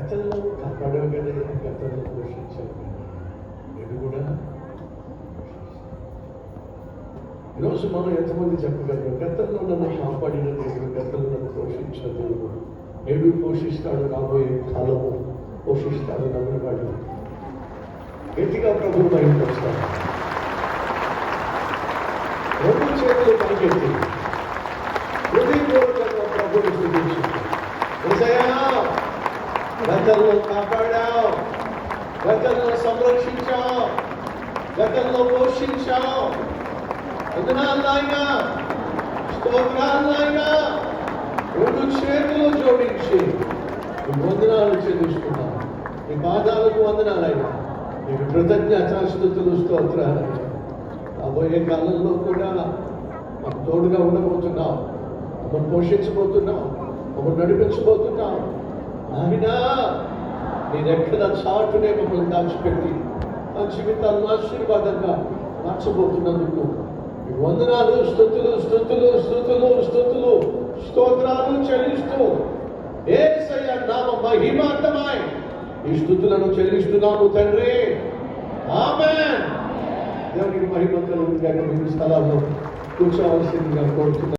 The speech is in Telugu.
గతంలో కాపాడావు కదా, గతంలో పోషించావు కదా, నేను కూడా. ఈరోజు మనం ఎంతమంది చెప్పగలరు, గతంలో నన్ను కాపాడిన దేవుడు, గతంలో నన్ను పోషించిన దేవుడు నేడు పోషిస్తాడు, రాబోయే కాలము పోషిస్తాడు నమ్మేవాడు. గట్టిగా ప్రభు బయటకు వస్తాడు. రెండు చేతులు పనికెత్తి హృదయపూర్వకంగా ప్రభుని స్తుతించు. యేసయ్యా, గతంలో కాపాడావు, గతంలో సంరక్షించావు, గతంలో పోషించావు. వందనాలు నాయనా, స్తోత్రాలు నాయనా. రెండు చేతులు జోడించి వందనాలు చెల్లిస్తున్నాను. నీ పాదాలకు వందనాలైనా, నీకు కృతజ్ఞతాస్తుతులు స్తోత్రాలైనా. రాబోయే కాలంలో కూడా మాకు తోడుగా ఉండబోతున్నావు, మమ్మల్ని పోషించబోతున్నావు, మమ్మల్ని నడిపించబోతున్నావు. నాయనా, నీ రెక్కల చాటునే మమ్మల్ని దాచిపెట్టి మా జీవితాలను ఆశీర్వాదంగా మార్చబోతున్నందుకు వందనాలు, స్తుతులు స్తుతులు స్తుతులు స్తుతులు స్తోత్రాలు చెల్లిస్తూ యేసయ్య నామ మహిమార్థమై ఈ స్తుతులను చెల్లిస్తున్నాము తండ్రి. ఆమేన్. దేవునికి మహిమ కలుగును గాక. మీ స్థలాల్లో కూర్చోవలసిందిగా కోరుతున్నాను.